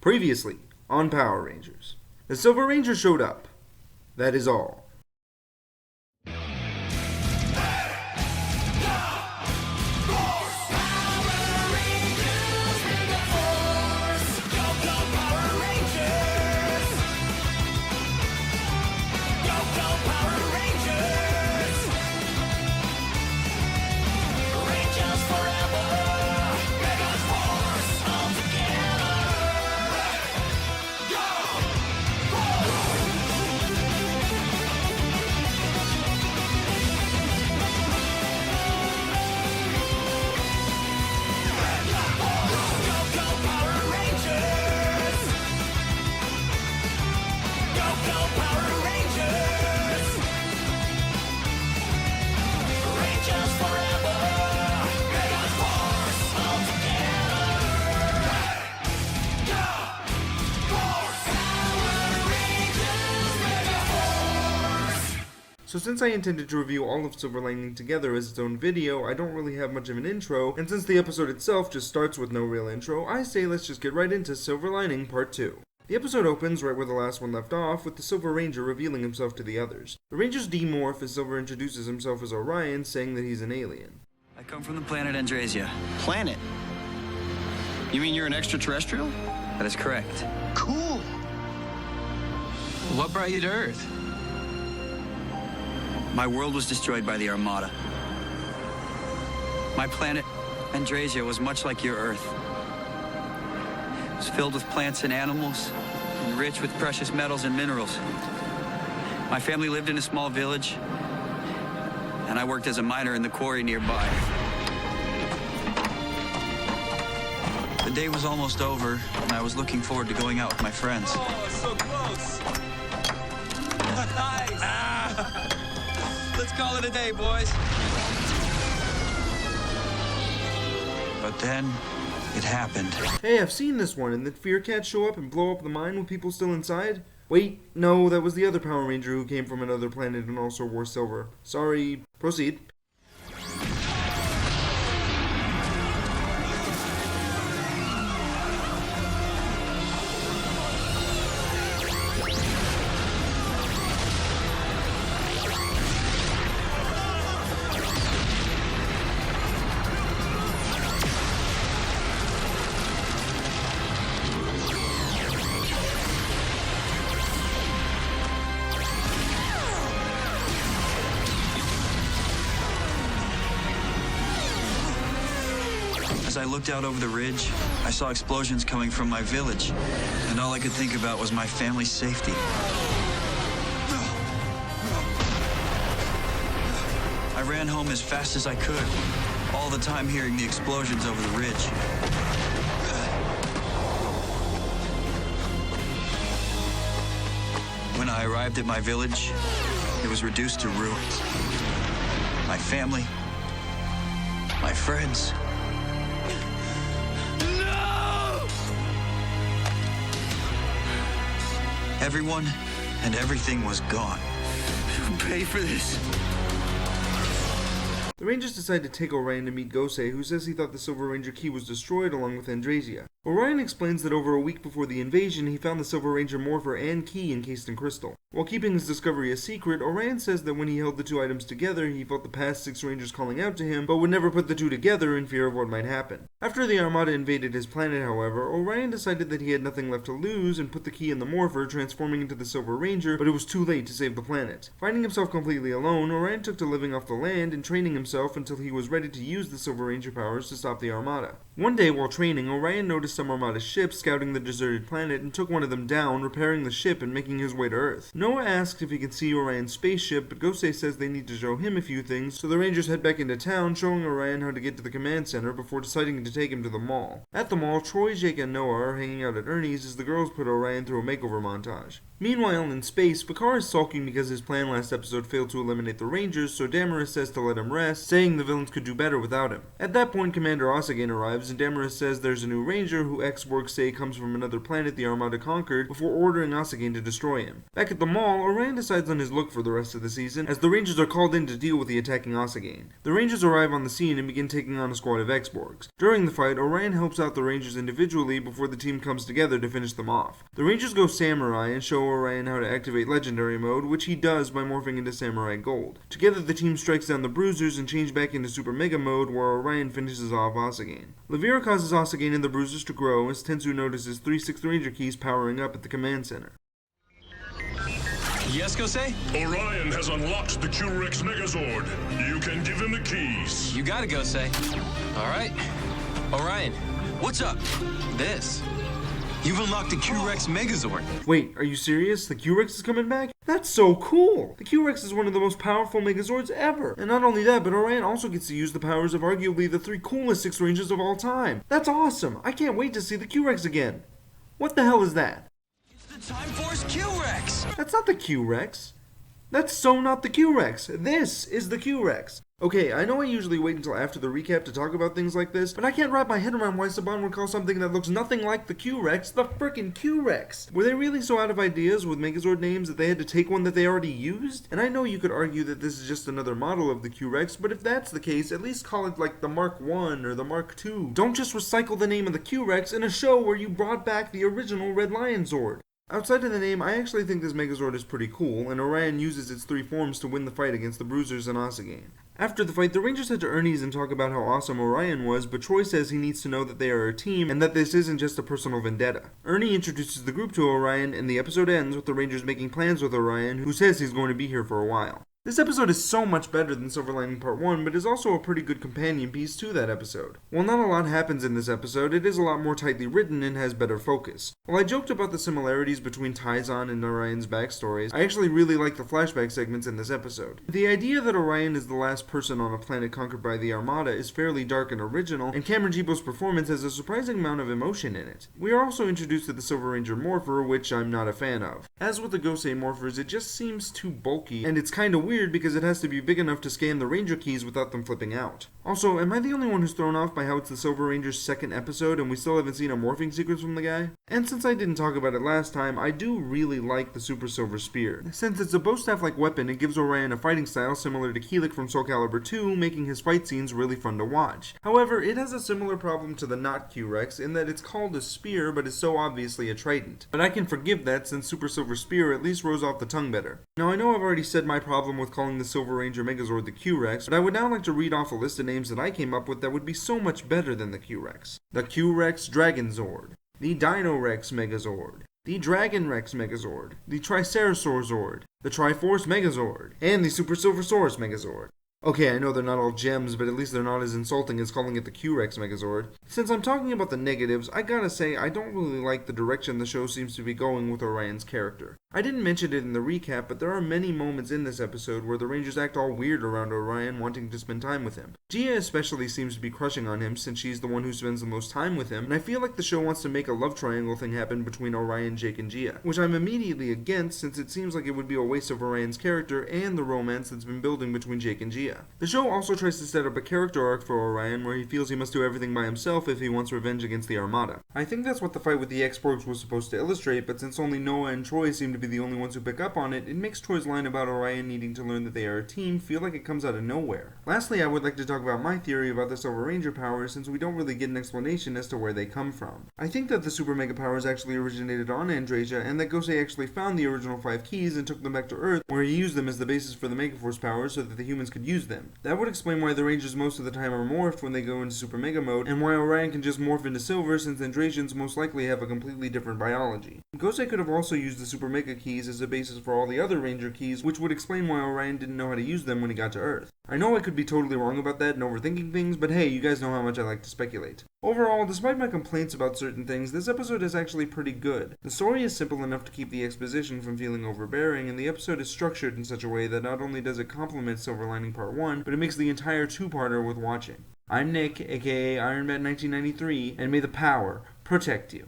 Previously on Power Rangers. The Silver Ranger showed up. That is all. So since I intended to review all of Silver Lining together as its own video, I don't really have much of an intro, and since the episode itself just starts with no real intro, I say let's just get right into Silver Lining Part 2. The episode opens right where the last one left off, with the Silver Ranger revealing himself to the others. The Rangers demorph as Silver introduces himself as Orion, saying that he's an alien. I come from the planet Andrasia. Planet? You mean you're an extraterrestrial? That is correct. Cool. What brought you to Earth? My world was destroyed by the Armada. My planet, Andrasia, was much like your Earth. It was filled with plants and animals, and rich with precious metals and minerals. My family lived in a small village, and I worked as a miner in the quarry nearby. The day was almost over, and I was looking forward to going out with my friends. Oh, so close. Nice. Let's call it a day, boys. But then, it happened. Hey, I've seen this one, and did Fear Cat show up and blow up the mine with people still inside? Wait, no, that was the other Power Ranger who came from another planet and also wore silver. Sorry, proceed. As I looked out over the ridge, I saw explosions coming from my village, and all I could think about was my family's safety. I ran home as fast as I could, all the time hearing the explosions over the ridge. When I arrived at my village, it was reduced to ruins. My family, my friends. Everyone and everything was gone. Who paid for this? The Rangers decide to take Orion to meet Gosei, who says he thought the Silver Ranger key was destroyed along with Andrasia. Orion explains that over a week before the invasion, he found the Silver Ranger morpher and key encased in crystal. While keeping his discovery a secret, Orion says that when he held the two items together, he felt the past 6 Rangers calling out to him, but would never put the two together in fear of what might happen. After the Armada invaded his planet, however, Orion decided that he had nothing left to lose and put the key in the morpher, transforming into the Silver Ranger, but it was too late to save the planet. Finding himself completely alone, Orion took to living off the land and training himself until he was ready to use the Silver Ranger powers to stop the Armada. One day while training, Orion noticed some Armada ships scouting the deserted planet and took one of them down, repairing the ship and making his way to Earth. Noah asks if he can see Orion's spaceship, but Gosei says they need to show him a few things, so the Rangers head back into town, showing Orion how to get to the command center before deciding to take him to the mall. At the mall, Troy, Jake, and Noah are hanging out at Ernie's as the girls put Orion through a makeover montage. Meanwhile, in space, Picard is sulking because his plan last episode failed to eliminate the Rangers, so Damaris says to let him rest, saying the villains could do better without him. At that point, Commander Oz again arrives arrives and Damaris says there's a new ranger who X-Borgs say comes from another planet the Armada conquered before ordering Asagane to destroy him. Back at the mall, Orion decides on his look for the rest of the season as the Rangers are called in to deal with the attacking Asagane. The Rangers arrive on the scene and begin taking on a squad of X-Borgs. During the fight, Orion helps out the Rangers individually before the team comes together to finish them off. The Rangers go Samurai and show Orion how to activate Legendary mode, which he does by morphing into Samurai Gold. Together the team strikes down the Bruisers and change back into Super Mega mode where Orion finishes off Asagane. Levira causes Asagane and the Bruisers to grow as Tensu notices 3 6th Ranger keys powering up at the command center. Yes, Gosei? Orion has unlocked the Q-Rex Megazord. You can give him the keys. You gotta, Gosei. All right. Orion, what's up? This. You've unlocked the Q-Rex Megazord. Wait, are you serious? The Q-Rex is coming back? That's so cool! The Q-Rex is one of the most powerful Megazords ever. And not only that, but Orion also gets to use the powers of arguably the 3 coolest 6 Rangers of all time. That's awesome! I can't wait to see the Q-Rex again. What the hell is that? It's the Time Force Q-Rex! That's not the Q-Rex. That's so not the Q-Rex. This is the Q-Rex. Okay, I know I usually wait until after the recap to talk about things like this, but I can't wrap my head around why Saban would call something that looks nothing like the Q-Rex the frickin' Q-Rex. Were they really so out of ideas with Megazord names that they had to take one that they already used? And I know you could argue that this is just another model of the Q-Rex, but if that's the case, at least call it like the Mark 1 or the Mark 2. Don't just recycle the name of the Q-Rex in a show where you brought back the original Red Lion Zord. Outside of the name, I actually think this Megazord is pretty cool, and Orion uses its 3 forms to win the fight against the Bruisers and Asagane. After the fight, the Rangers head to Ernie's and talk about how awesome Orion was, but Troy says he needs to know that they are a team and that this isn't just a personal vendetta. Ernie introduces the group to Orion, and the episode ends with the Rangers making plans with Orion, who says he's going to be here for a while. This episode is so much better than Silver Lining Part 1, but is also a pretty good companion piece to that episode. While not a lot happens in this episode, it is a lot more tightly written and has better focus. While I joked about the similarities between Taizan and Orion's backstories, I actually really like the flashback segments in this episode. The idea that Orion is the last person on a planet conquered by the Armada is fairly dark and original, and Cameron Jibo's performance has a surprising amount of emotion in it. We are also introduced to the Silver Ranger Morpher, which I'm not a fan of. As with the Gosei Morphers, it just seems too bulky, and it's kinda weird because it has to be big enough to scan the Ranger keys without them flipping out. Also, am I the only one who's thrown off by how it's the Silver Ranger's 2nd episode and we still haven't seen a morphing sequence from the guy? And since I didn't talk about it last time, I do really like the Super Silver Spear. Since it's a bow staff-like weapon, it gives Orion a fighting style similar to Keelik from Soul Calibur 2, making his fight scenes really fun to watch. However, it has a similar problem to the not Q-Rex in that it's called a spear but is so obviously a trident. But I can forgive that since Super Silver Spear at least rolls off the tongue better. Now I know I've already said my problem with calling the Silver Ranger Megazord the Q-Rex, but I would now like to read off a list of names that I came up with that would be so much better than the Q-Rex. The Q-Rex Dragon Zord, the Dino Rex Megazord, the Dragon Rex Megazord, the Triceratosaur Zord, the Triforce Megazord, and the Super Silver Saurus Megazord. Okay, I know they're not all gems, but at least they're not as insulting as calling it the Q-Rex Megazord. Since I'm talking about the negatives, I gotta say I don't really like the direction the show seems to be going with Orion's character. I didn't mention it in the recap, but there are many moments in this episode where the Rangers act all weird around Orion wanting to spend time with him. Gia especially seems to be crushing on him since she's the one who spends the most time with him, and I feel like the show wants to make a love triangle thing happen between Orion, Jake, and Gia, which I'm immediately against since it seems like it would be a waste of Orion's character and the romance that's been building between Jake and Gia. The show also tries to set up a character arc for Orion where he feels he must do everything by himself if he wants revenge against the Armada. I think that's what the fight with the X-Borgs was supposed to illustrate, but since only Noah and Troy seem to be the only ones who pick up on it, it makes Troy's line about Orion needing to learn that they are a team feel like it comes out of nowhere. Lastly, I would like to talk about my theory about the Silver Ranger powers since we don't really get an explanation as to where they come from. I think that the Super Mega powers actually originated on Andresia and that Gosei actually found the original 5 keys and took them back to Earth where he used them as the basis for the Megaforce powers so that the humans could use them. That would explain why the Rangers most of the time are morphed when they go into Super Mega mode and why Orion can just morph into Silver since Andresians most likely have a completely different biology. Gosei could have also used the Super Mega keys as a basis for all the other Ranger keys, which would explain why Orion didn't know how to use them when he got to Earth. I know I could be totally wrong about that and overthinking things, but hey, you guys know how much I like to speculate. Overall, despite my complaints about certain things, this episode is actually pretty good. The story is simple enough to keep the exposition from feeling overbearing, and the episode is structured in such a way that not only does it complement Silver Lining Part 1, but it makes the entire two-parter worth watching. I'm Nick, aka IronMan1993, and may the power protect you.